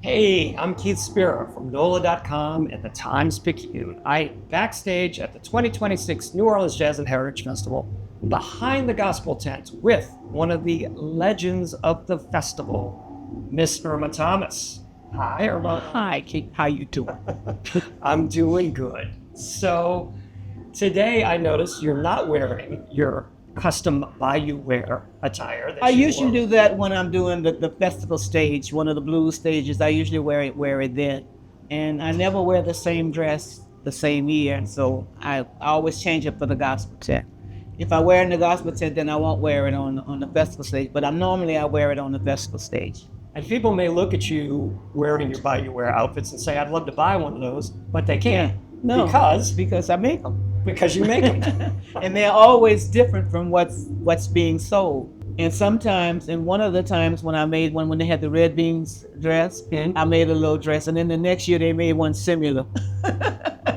Hey, I'm Keith Spera from NOLA.com and the times-picayune. Backstage at the 2026 New Orleans Jazz and Heritage Festival, behind the gospel tent with one of the legends of the festival, Miss Irma Thomas. Hi, Irma. Hi, Keith. How you doing? I'm doing good. So today I noticed you're not wearing your custom BayouWear attire. I usually do that when I'm doing the festival stage, one of the blues stages. I usually wear it then. And I never wear the same dress the same year, so I always change it for the gospel tent. If I wear it in the gospel tent, then I won't wear it on the festival stage, but I wear it on the festival stage. And people may look at you wearing your BayouWear outfits and say, I'd love to buy one of those, but they can't. No, because I make them. Because you make them. And they're always different from what's being sold. And sometimes, and one of the times when I made one, when they had the red beans dress, I made a little dress, and then the next year they made one similar.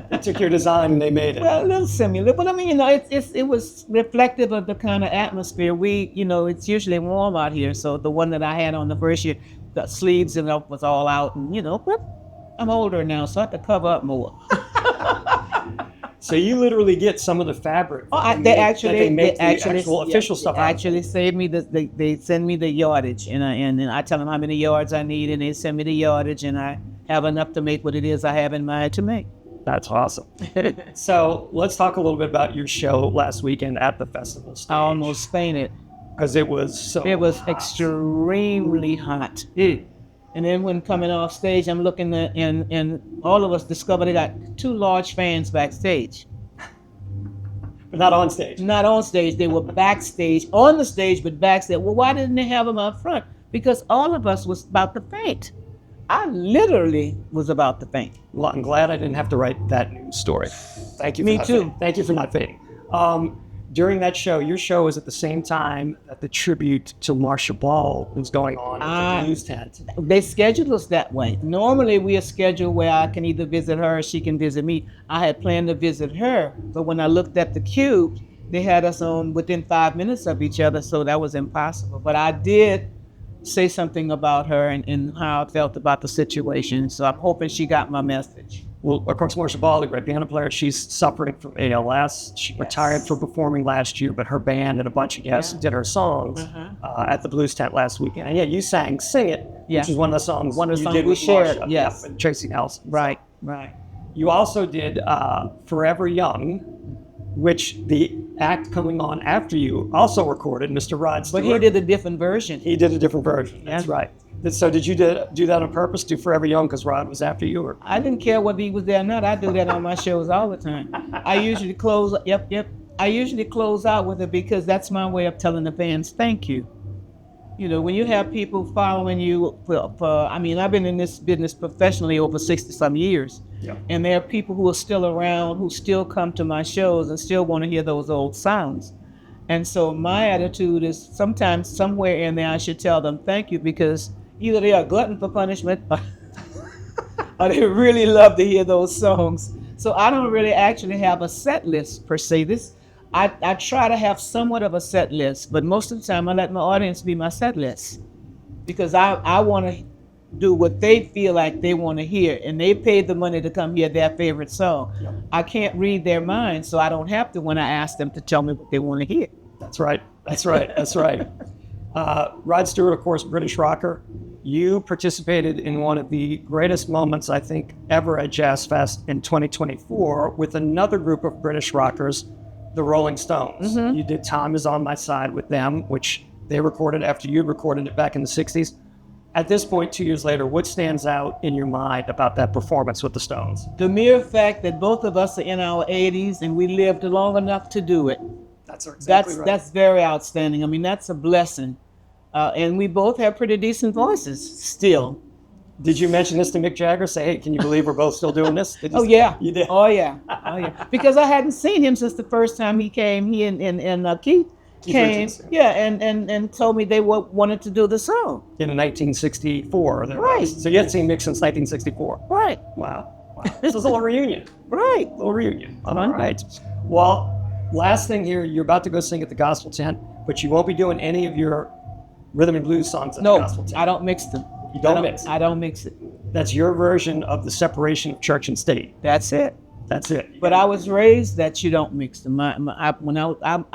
They took your design and they made it. Well, a little similar, but I mean, it was reflective of the kind of atmosphere. It's usually warm out here, so the one that I had on the first year, the sleeves and up was all out, and but I'm older now, so I have to cover up more. So you literally get some of the fabric. They actually official stuff. They actually send me the yardage, and I tell them how many yards I need, and they send me the yardage, and I have enough to make what it is I have in mind to make. That's awesome. So let's talk a little bit about your show last weekend at the festival stage. I almost fainted because it was hot. Extremely hot. And then when coming off stage, I'm looking at, and all of us discovered they got two large fans backstage. But not on stage. Not on stage. They were backstage, on the stage, but backstage. Well, why didn't they have them up front? Because all of us was about to faint. I literally was about to faint. Well, I'm glad I didn't have to write that news story. Thank you. Me too. Thank you for not fainting. During that show, your show was at the same time that the tribute to Marcia Ball was going on at the blues tent. They scheduled us that way. Normally, we are scheduled where I can either visit her or she can visit me. I had planned to visit her, but when I looked at the queue, they had us on within 5 minutes of each other, so that was impossible. But I did say something about her and how I felt about the situation, so I'm hoping she got my message. Well, of course, Marcia Ball, the great piano player, she's suffering from ALS. She retired from performing last year, but her band and a bunch of guests did her songs at the blues tent last weekend. And yeah, you sang "Sing It," which is one of the songs we shared. Yes, with Tracy Nelson. Right. You also did "Forever Young," which the act coming on after you also recorded, Mr. Rod Stewart. But he did a different version. That's right. So did you do that on purpose, do Forever Young, because Rod was after you? Or? I didn't care whether he was there or not. I do that on my shows all the time. I usually close out with it because that's my way of telling the fans thank you. When you have people following you I've been in this business professionally over 60-some years. Yeah. And there are people who are still around, who still come to my shows and still want to hear those old sounds. And so my attitude is sometimes somewhere in there I should tell them thank you, because either they are glutton for punishment or they really love to hear those songs. So I don't really actually have a set list per se. I try to have somewhat of a set list, but most of the time I let my audience be my set list, because I want to do what they feel like they want to hear, and they paid the money to come hear their favorite song. Yep. I can't read their minds, so I don't have to when I ask them to tell me what they want to hear. That's right. Rod Stewart, of course, British rocker. You participated in one of the greatest moments, I think, ever at Jazz Fest in 2024 with another group of British rockers, the Rolling Stones. Mm-hmm. You did "Time Is On My Side" with them, which they recorded after you recorded it back in the 60s. At this point, 2 years later, what stands out in your mind about that performance with the Stones? The mere fact that both of us are in our 80s and we lived long enough to do it. That's very outstanding. I mean, that's a blessing. And we both have pretty decent voices still. Did you mention this to Mick Jagger? Say, hey, can you believe we're both still doing this? Yeah. You did? Oh, yeah. Because I hadn't seen him since the first time he came. He and Keith came. And told me they wanted to do the song. In 1964. Right. So you hadn't seen Mick since 1964. Right. Wow. This is a little reunion. Right. All right. Well, last thing here, you're about to go sing at the gospel tent, but you won't be doing any of your rhythm and blues songs at the gospel tent. I don't mix them. You don't mix? I don't mix it. That's your version of the separation of church and state. That's it. That's it. But I was raised that you don't mix them. I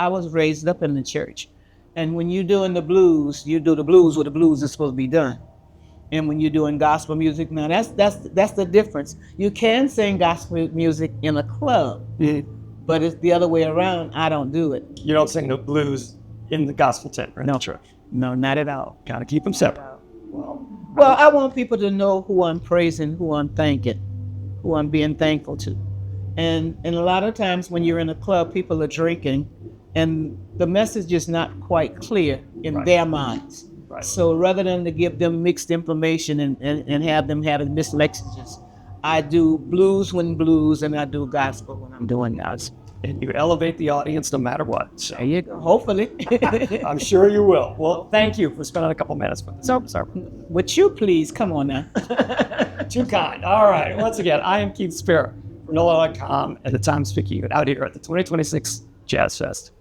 was raised up in the church, and when you're doing the blues, you do the blues where the blues is supposed to be done. And when you're doing gospel music, now that's the difference. You can sing gospel music in a club, but it's the other way around. I don't do it. You don't sing the blues in the gospel tent, right? No, church. No, not at all. Gotta keep them separate. Well, I want people to know who I'm praising, who I'm thanking, who I'm being thankful to. And a lot of times when you're in a club, people are drinking, and the message is not quite clear in their minds. Right. So rather than to give them mixed information and have them having mixed messages, I do blues when blues, and I do gospel when I'm doing gospel. And you elevate the audience no matter what. So There you go. Hopefully. I'm sure you will. Well, thank you for spending a couple minutes with us. So, would you please come on now? Too kind. All right. Once again, I am Keith Spera from NOLA.com at the Times-Picayune out here at the 2026 Jazz Fest.